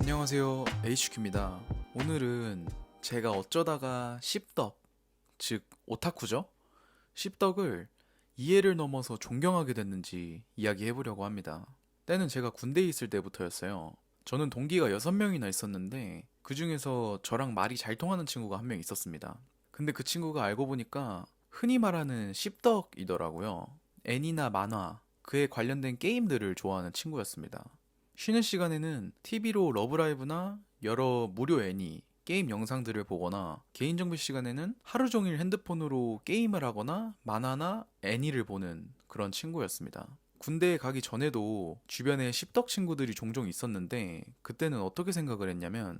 안녕하세요, HQ입니다. 오늘은 제가 어쩌다가 씹덕, 즉 오타쿠죠? 씹덕을 이해를 넘어서 존경하게 됐는지 이야기해보려고 합니다. 때는 제가 군대에 있을 때부터였어요. 저는 동기가 6명이나 있었는데 그 중에서 저랑 말이 잘 통하는 친구가 한 명 있었습니다. 근데 그 친구가 알고 보니까 흔히 말하는 씹덕이더라고요. 애니나 만화, 그에 관련된 게임들을 좋아하는 친구였습니다. 쉬는 시간에는 TV로 러브라이브나 여러 무료 애니, 게임 영상들을 보거나 개인 정비 시간에는 하루 종일 핸드폰으로 게임을 하거나 만화나 애니를 보는 그런 친구였습니다. 군대에 가기 전에도 주변에 씹덕 친구들이 종종 있었는데 그때는 어떻게 생각을 했냐면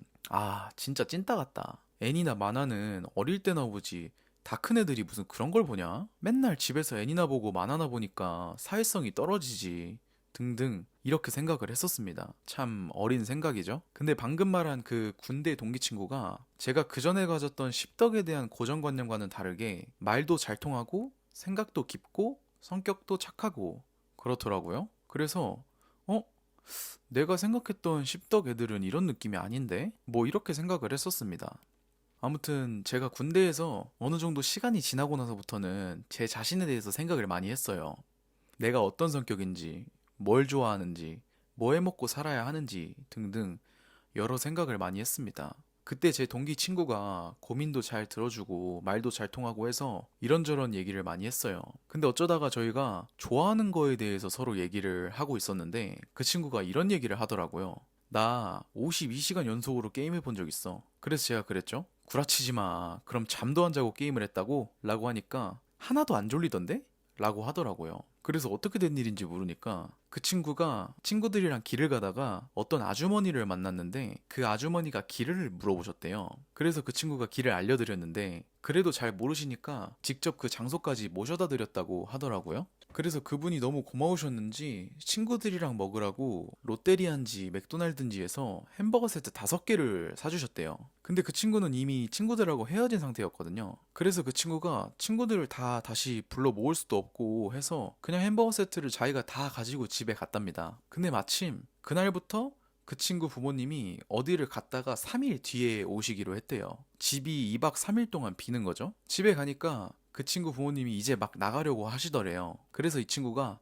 진짜 찐따 같다. 애니나 만화는 어릴 때나 보지 다 큰 애들이 무슨 그런 걸 보냐? 맨날 집에서 애니나 보고 만화나 보니까 사회성이 떨어지지. 등등 이렇게 생각을 했었습니다. 참 어린 생각이죠. 근데 방금 말한 그 군대 동기 친구가 제가 그 전에 가졌던 십덕에 대한 고정관념과는 다르게 말도 잘 통하고 생각도 깊고 성격도 착하고 그렇더라고요. 그래서 어? 내가 생각했던 십덕 애들은 이런 느낌이 아닌데? 뭐 이렇게 생각을 했었습니다. 아무튼 제가 군대에서 어느 정도 시간이 지나고 나서부터는 제 자신에 대해서 생각을 많이 했어요. 내가 어떤 성격인지, 뭘 좋아하는지, 뭐 해먹고 살아야 하는지 등등 여러 생각을 많이 했습니다. 그때 제 동기 친구가 고민도 잘 들어주고 말도 잘 통하고 해서 이런저런 얘기를 많이 했어요. 근데 어쩌다가 저희가 좋아하는 거에 대해서 서로 얘기를 하고 있었는데 그 친구가 이런 얘기를 하더라고요. 나 52시간 연속으로 게임해 본 적 있어. 그래서 제가 그랬죠. 구라치지 마. 그럼 잠도 안 자고 게임을 했다고? 라고 하니까 하나도 안 졸리던데? 라고 하더라고요. 그래서 어떻게 된 일인지 모르니까 그 친구가 친구들이랑 길을 가다가 어떤 아주머니를 만났는데 그 아주머니가 길을 물어보셨대요. 그래서 그 친구가 길을 알려드렸는데 그래도 잘 모르시니까 직접 그 장소까지 모셔다 드렸다고 하더라고요. 그래서 그분이 너무 고마우셨는지 친구들이랑 먹으라고 롯데리아인지 맥도날드인지에서 햄버거 세트 5개를 사주셨대요. 근데 그 친구는 이미 친구들하고 헤어진 상태였거든요. 그래서 그 친구가 친구들을 다 다시 불러 모을 수도 없고 해서 그냥 햄버거 세트를 자기가 다 가지고 집에 갔답니다. 근데 마침 그날부터 그 친구 부모님이 어디를 갔다가 3일 뒤에 오시기로 했대요. 집이 2박 3일 동안 비는 거죠. 집에 가니까 그 친구 부모님이 이제 막 나가려고 하시더래요. 그래서 이 친구가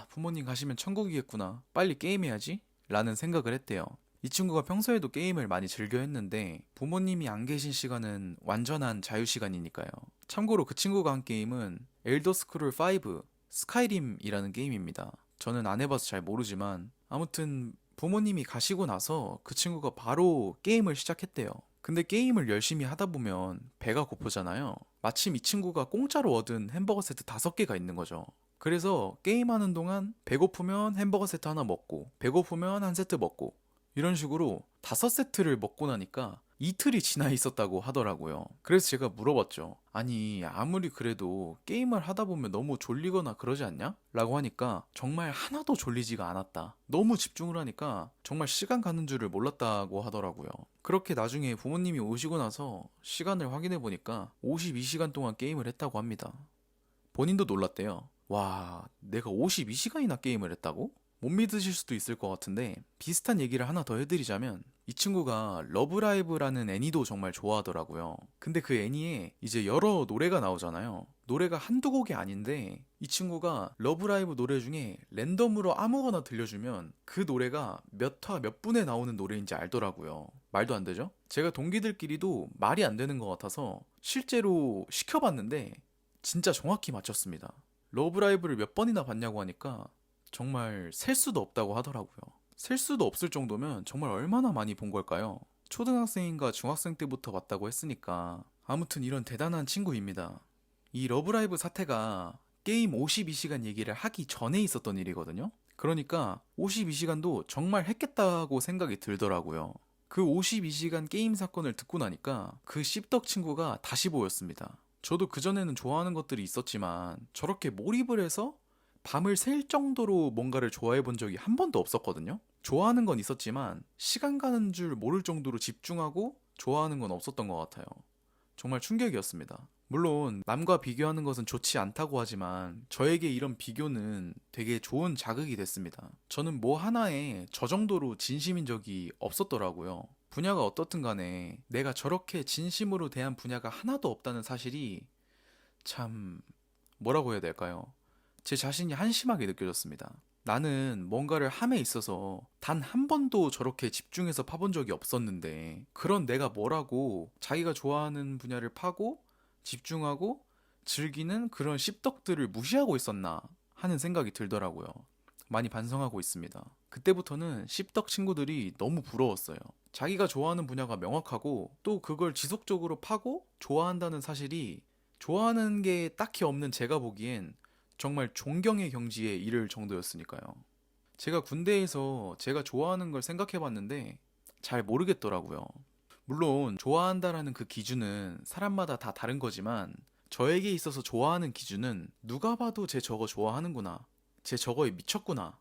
부모님 가시면 천국이겠구나. 빨리 게임해야지. 라는 생각을 했대요. 이 친구가 평소에도 게임을 많이 즐겨 했는데 부모님이 안 계신 시간은 완전한 자유 시간이니까요. 참고로 그 친구가 한 게임은 엘더 스크롤 5 스카이림이라는 게임입니다. 저는 안 해봐서 잘 모르지만 아무튼 부모님이 가시고 나서 그 친구가 바로 게임을 시작했대요. 근데 게임을 열심히 하다 보면 배가 고프잖아요. 마침 이 친구가 공짜로 얻은 햄버거 세트 5개가 있는 거죠. 그래서 게임하는 동안 배고프면 햄버거 세트 하나 먹고 배고프면 한 세트 먹고 이런 식으로 5세트를 먹고 나니까 이틀이 지나 있었다고 하더라고요. 그래서 제가 물어봤죠. 아니, 아무리 그래도 게임을 하다 보면 너무 졸리거나 그러지 않냐? 라고 하니까 정말 하나도 졸리지가 않았다. 너무 집중을 하니까 정말 시간 가는 줄을 몰랐다고 하더라고요. 그렇게 나중에 부모님이 오시고 나서 시간을 확인해 보니까 52시간 동안 게임을 했다고 합니다. 본인도 놀랐대요. 와, 내가 52시간이나 게임을 했다고? 못 믿으실 수도 있을 것 같은데 비슷한 얘기를 하나 더 해드리자면 이 친구가 러브라이브라는 애니도 정말 좋아하더라고요. 근데 그 애니에 이제 여러 노래가 나오잖아요. 노래가 한두 곡이 아닌데 이 친구가 러브라이브 노래 중에 랜덤으로 아무거나 들려주면 그 노래가 몇 화 몇 분에 나오는 노래인지 알더라고요. 말도 안 되죠? 제가 동기들끼리도 말이 안 되는 것 같아서 실제로 시켜봤는데 진짜 정확히 맞췄습니다. 러브라이브를 몇 번이나 봤냐고 하니까 정말 셀 수도 없다고 하더라고요. 셀 수도 없을 정도면 정말 얼마나 많이 본 걸까요? 초등학생인가 중학생 때부터 봤다고 했으니까 아무튼 이런 대단한 친구입니다. 이 러브라이브 사태가 게임 52시간 얘기를 하기 전에 있었던 일이거든요. 그러니까 52시간도 정말 했겠다고 생각이 들더라고요. 그 52시간 게임 사건을 듣고 나니까 그 씹덕 친구가 다시 보였습니다. 저도 그전에는 좋아하는 것들이 있었지만 저렇게 몰입을 해서 밤을 샐 정도로 뭔가를 좋아해 본 적이 한 번도 없었거든요. 좋아하는 건 있었지만 시간 가는 줄 모를 정도로 집중하고 좋아하는 건 없었던 것 같아요. 정말 충격이었습니다. 물론 남과 비교하는 것은 좋지 않다고 하지만 저에게 이런 비교는 되게 좋은 자극이 됐습니다. 저는 뭐 하나에 저 정도로 진심인 적이 없었더라고요. 분야가 어떻든 간에 내가 저렇게 진심으로 대한 분야가 하나도 없다는 사실이 참 뭐라고 해야 될까요? 제 자신이 한심하게 느껴졌습니다. 나는 뭔가를 함에 있어서 단 한 번도 저렇게 집중해서 파본 적이 없었는데 그런 내가 뭐라고 자기가 좋아하는 분야를 파고 집중하고 즐기는 그런 씹덕들을 무시하고 있었나 하는 생각이 들더라고요. 많이 반성하고 있습니다. 그때부터는 씹덕 친구들이 너무 부러웠어요. 자기가 좋아하는 분야가 명확하고 또 그걸 지속적으로 파고 좋아한다는 사실이 좋아하는 게 딱히 없는 제가 보기엔 정말 존경의 경지에 이를 정도였으니까요. 제가 군대에서 제가 좋아하는 걸 생각해 봤는데 잘 모르겠더라고요. 물론 좋아한다라는 그 기준은 사람마다 다 다른 거지만 저에게 있어서 좋아하는 기준은 누가 봐도 쟤 저거 좋아하는구나. 쟤 저거에 미쳤구나.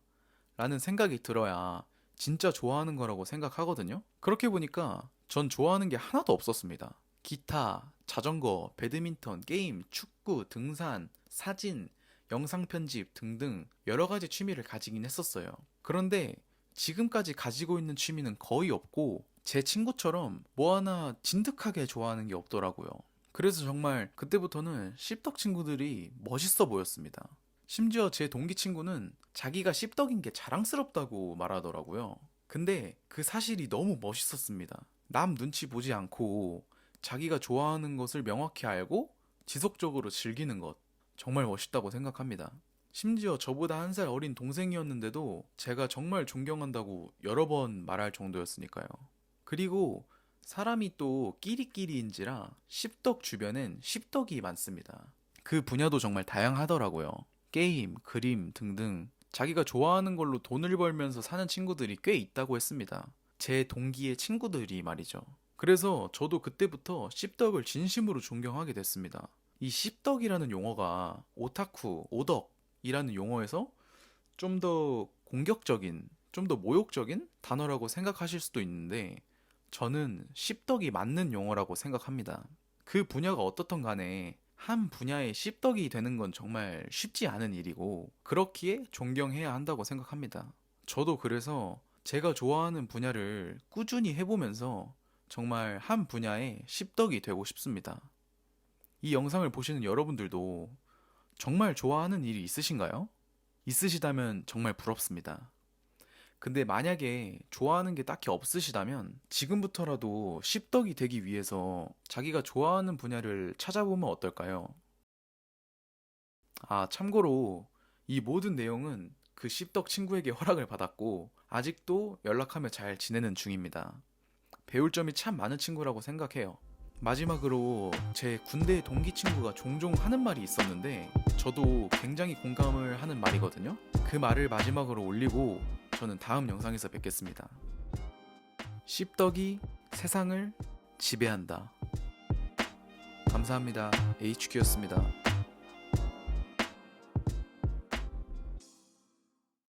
라는 생각이 들어야 진짜 좋아하는 거라고 생각하거든요. 그렇게 보니까 전 좋아하는 게 하나도 없었습니다. 기타, 자전거, 배드민턴, 게임, 축구, 등산, 사진, 영상 편집 등등 여러 가지 취미를 가지긴 했었어요. 그런데 지금까지 가지고 있는 취미는 거의 없고 제 친구처럼 뭐 하나 진득하게 좋아하는 게 없더라고요. 그래서 정말 그때부터는 씹덕 친구들이 멋있어 보였습니다. 심지어 제 동기 친구는 자기가 씹덕인 게 자랑스럽다고 말하더라고요. 근데 그 사실이 너무 멋있었습니다. 남 눈치 보지 않고 자기가 좋아하는 것을 명확히 알고 지속적으로 즐기는 것. 정말 멋있다고 생각합니다. 심지어 저보다 한 살 어린 동생이었는데도 제가 정말 존경한다고 여러 번 말할 정도였으니까요. 그리고 사람이 또 끼리끼리인지라 씹덕 주변엔 씹덕이 많습니다. 그 분야도 정말 다양하더라고요. 게임, 그림 등등 자기가 좋아하는 걸로 돈을 벌면서 사는 친구들이 꽤 있다고 했습니다. 제 동기의 친구들이 말이죠. 그래서 저도 그때부터 씹덕을 진심으로 존경하게 됐습니다. 이 씹덕이라는 용어가 오타쿠, 오덕이라는 용어에서 좀 더 공격적인, 좀 더 모욕적인 단어라고 생각하실 수도 있는데 저는 씹덕이 맞는 용어라고 생각합니다. 그 분야가 어떻든 간에 한 분야의 씹덕이 되는 건 정말 쉽지 않은 일이고 그렇기에 존경해야 한다고 생각합니다. 저도 그래서 제가 좋아하는 분야를 꾸준히 해보면서 정말 한 분야의 씹덕이 되고 싶습니다. 이 영상을 보시는 여러분들도 정말 좋아하는 일이 있으신가요? 있으시다면 정말 부럽습니다. 근데 만약에 좋아하는 게 딱히 없으시다면 지금부터라도 씹덕이 되기 위해서 자기가 좋아하는 분야를 찾아보면 어떨까요? 아, 참고로 이 모든 내용은 그 씹덕 친구에게 허락을 받았고 아직도 연락하며 잘 지내는 중입니다. 배울 점이 참 많은 친구라고 생각해요. 마지막으로 제 군대 동기 친구가 종종 하는 말이 있었는데 저도 굉장히 공감을 하는 말이거든요. 그 말을 마지막으로 올리고 저는 다음 영상에서 뵙겠습니다. 씹덕이 세상을 지배한다. 감사합니다. HQ였습니다.